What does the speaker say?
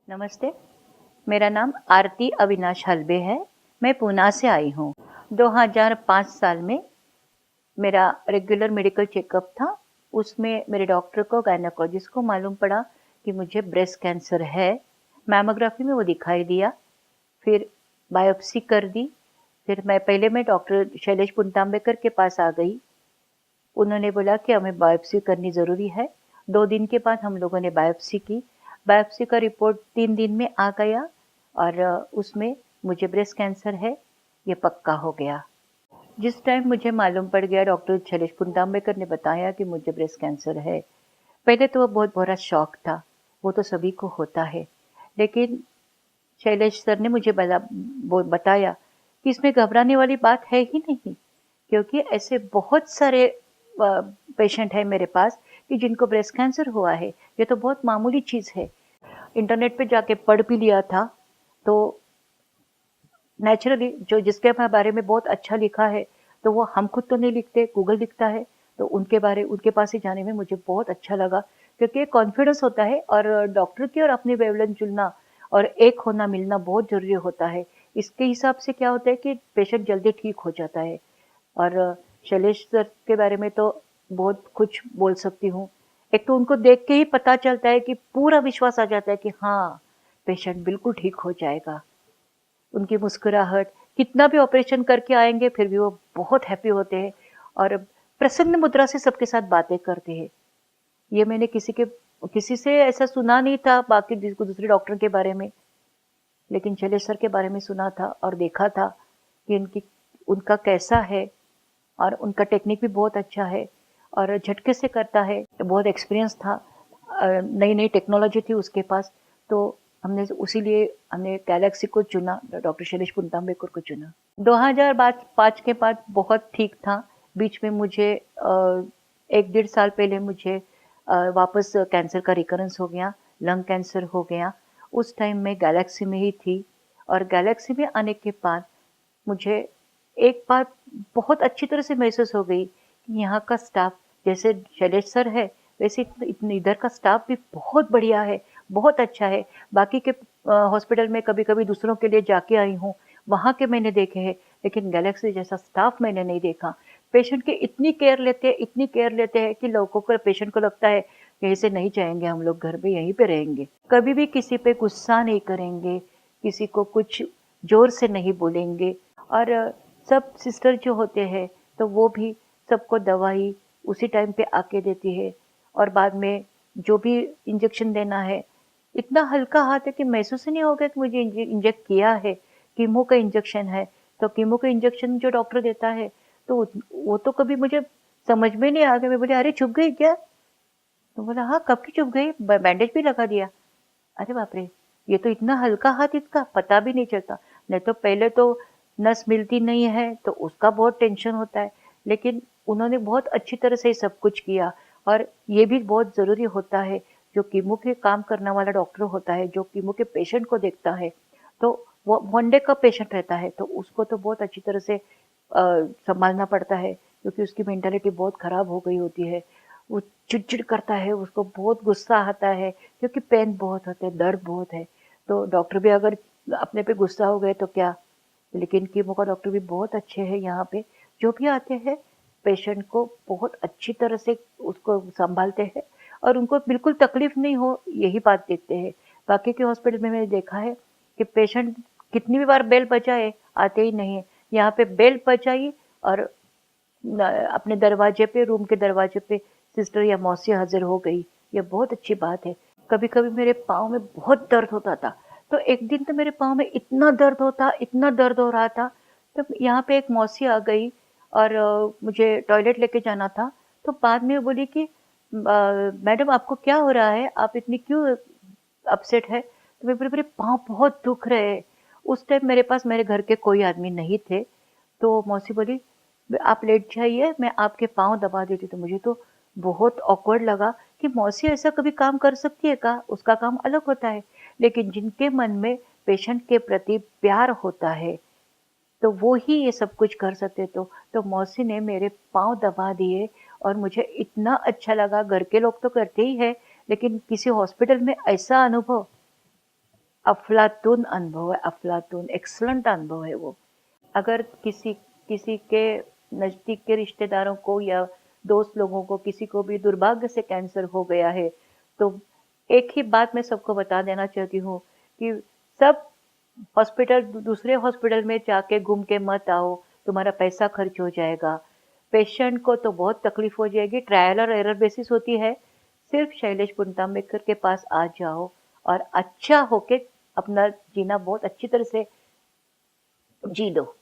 नमस्ते, मेरा नाम आरती अविनाश हलबे है। मैं पूना से आई हूँ। 2005 साल में मेरा रेगुलर मेडिकल चेकअप था। उसमें मेरे डॉक्टर को, गायनेकोलॉजिस्ट को मालूम पड़ा कि मुझे ब्रेस्ट कैंसर है। मैमोग्राफी में वो दिखाई दिया, फिर बायोप्सी कर दी। फिर मैं डॉक्टर शैलेश पुनतांबेकर के पास आ गई। उन्होंने बोला कि हमें बायोप्सी करनी ज़रूरी है। 2 दिन के बाद हम लोगों ने बायोप्सी की। बायोप्सी का रिपोर्ट 3 दिन में आ गया और उसमें मुझे ब्रेस्ट कैंसर है, ये पक्का हो गया। जिस टाइम मुझे मालूम पड़ गया, डॉक्टर शैलेश पुनतांबेकर ने बताया कि मुझे ब्रेस्ट कैंसर है, पहले तो वो बहुत बड़ा शॉक था। वो तो सभी को होता है। लेकिन शैलेश सर ने मुझे बताया कि इसमें घबराने वाली बात है ही नहीं, क्योंकि ऐसे बहुत सारे पेशेंट हैं मेरे पास कि जिनको ब्रेस्ट कैंसर हुआ है। ये तो बहुत मामूली चीज़ है। इंटरनेट पे जाके पढ़ भी लिया था, तो नेचुरली जो जिसके बारे में बहुत अच्छा लिखा है, तो वो हम खुद तो नहीं लिखते, गूगल लिखता है। तो उनके पास ही जाने में मुझे बहुत अच्छा लगा, क्योंकि कॉन्फिडेंस होता है और डॉक्टर की और अपनी वेवलेंथ जुड़ना और एक होना मिलना बहुत ज़रूरी होता है। इसके हिसाब से क्या होता है कि पेशेंट जल्दी ठीक हो जाता है। और शैलेश सर के बारे में तो बहुत कुछ बोल सकती हूँ। एक तो उनको देख के ही पता चलता है कि पूरा विश्वास आ जाता है कि हाँ, पेशेंट बिल्कुल ठीक हो जाएगा। उनकी मुस्कुराहट, कितना भी ऑपरेशन करके आएंगे फिर भी वो बहुत हैप्पी होते हैं और प्रसन्न मुद्रा से सबके साथ बातें करते हैं। ये मैंने किसी से ऐसा सुना नहीं था, बाकी दूसरे डॉक्टर के बारे में। लेकिन शैलेश सर के बारे में सुना था और देखा था कि उनका कैसा है, और उनका टेक्निक भी बहुत अच्छा है और झटके से करता है। बहुत एक्सपीरियंस था, नई नई टेक्नोलॉजी थी उसके पास। तो हमने गैलेक्सी को चुना, डॉक्टर शैलेश पुनतांबेकर को चुना। 2005 के बाद बहुत ठीक था। बीच में मुझे 1 डेढ़ साल पहले मुझे वापस कैंसर का रिकरेंस हो गया, लंग कैंसर हो गया। उस टाइम मैं गैलेक्सी में ही थी और गैलेक्सी में आने के बाद मुझे एक बात बहुत अच्छी तरह से महसूस हो गई कि यहाँ का स्टाफ, जैसे शैलेश सर है वैसे इधर का स्टाफ भी बहुत बढ़िया है, बहुत अच्छा है। बाकी के हॉस्पिटल में कभी कभी दूसरों के लिए जाके आई हूँ, वहाँ के मैंने देखे हैं, लेकिन गैलेक्सी जैसा स्टाफ मैंने नहीं देखा। पेशेंट की इतनी केयर लेते हैं कि लोगों को, पेशेंट को लगता है यहीं से नहीं जाएंगे, हम लोग घर पे यहीं पे रहेंगे। कभी भी किसी पे गुस्सा नहीं करेंगे, किसी को कुछ जोर से नहीं बोलेंगे। और सब सिस्टर जो होते हैं तो वो भी सबको दवाई उसी टाइम पे आके देती है और बाद में जो भी इंजेक्शन देना है, इतना हल्का हाथ है कि महसूस ही नहीं होगा कि मुझे इंजेक्ट किया है। कीमो का इंजेक्शन है, तो कीमो का इंजेक्शन जो डॉक्टर देता है तो वो तो कभी मुझे समझ में नहीं आ गया। मैं बोली, अरे चुभ गई क्या? तो बोला, हाँ कब की चुभ गई, बैंडेज भी लगा दिया। अरे बाप रे, ये तो इतना हल्का हाथ, इसका पता भी नहीं चलता। नहीं तो पहले तो नस मिलती नहीं है तो उसका बहुत टेंशन होता है, लेकिन उन्होंने बहुत अच्छी तरह से सब कुछ किया। और ये भी बहुत ज़रूरी होता है, जो कीमो के काम करने वाला डॉक्टर होता है, जो कीमो के पेशेंट को देखता है, तो वो 1 डे का पेशेंट रहता है तो उसको तो बहुत अच्छी तरह से संभालना पड़ता है, क्योंकि उसकी मेंटालिटी बहुत ख़राब हो गई होती है। वो चिड़चिड़ करता है, उसको बहुत गुस्सा आता है, क्योंकि पेन बहुत होते हैं, दर्द बहुत है। तो डॉक्टर भी अगर अपने पे गुस्सा हो गए तो क्या। लेकिन कीमो का डॉक्टर भी बहुत अच्छे हैं यहाँ पे, जो भी आते हैं पेशेंट को बहुत अच्छी तरह से उसको संभालते हैं और उनको बिल्कुल तकलीफ नहीं हो, यही बात देखते हैं। बाकी के हॉस्पिटल में मैंने देखा है कि पेशेंट कितनी भी बार बेल बजाए आते ही नहीं है। यहाँ पे बेल बजाई और अपने दरवाजे पे, रूम के दरवाजे पे सिस्टर या मौसी हाजिर हो गई। ये बहुत अच्छी बात है। कभी कभी मेरे पाँव में बहुत दर्द होता था, तो एक दिन तो मेरे पाँव में इतना दर्द हो रहा था, तो यहाँ पे एक मौसी आ गई और मुझे टॉयलेट लेके जाना था। तो बाद में वो बोली कि मैडम आपको क्या हो रहा है, आप इतनी क्यों अपसेट है? तो मैं बोली, मेरे पाँव बहुत दुख रहे हैं। उस टाइम मेरे पास मेरे घर के कोई आदमी नहीं थे, तो मौसी बोली, आप लेट जाइए, मैं आपके पाँव दबा देती। तो मुझे तो बहुत ऑकवर्ड लगा कि मौसी ऐसा कभी काम कर सकती है का? उसका काम अलग होता है। लेकिन जिनके मन में पेशेंट के प्रति प्यार होता है तो वो ही ये सब कुछ कर सकते। तो मौसी ने मेरे पाँव दबा दिए और मुझे इतना अच्छा लगा। घर के लोग तो करते ही है, लेकिन किसी हॉस्पिटल में ऐसा अनुभव अफ़लातून अनुभव है, अफ़लातून, एक्सीलेंट अनुभव है वो। अगर किसी किसी के नज़दीक के रिश्तेदारों को या दोस्त लोगों को किसी को भी दुर्भाग्य से कैंसर हो गया है, तो एक ही बात मैं सबको बता देना चाहती हूँ कि सब हॉस्पिटल दूसरे हॉस्पिटल में जाके घूम के मत आओ, तुम्हारा पैसा खर्च हो जाएगा। पेशेंट को तो बहुत तकलीफ हो जाएगी, ट्रायल और एरर बेसिस होती है। सिर्फ शैलेश पुनतांबेकर के पास आ जाओ और अच्छा होके अपना जीना बहुत अच्छी तरह से जी लो।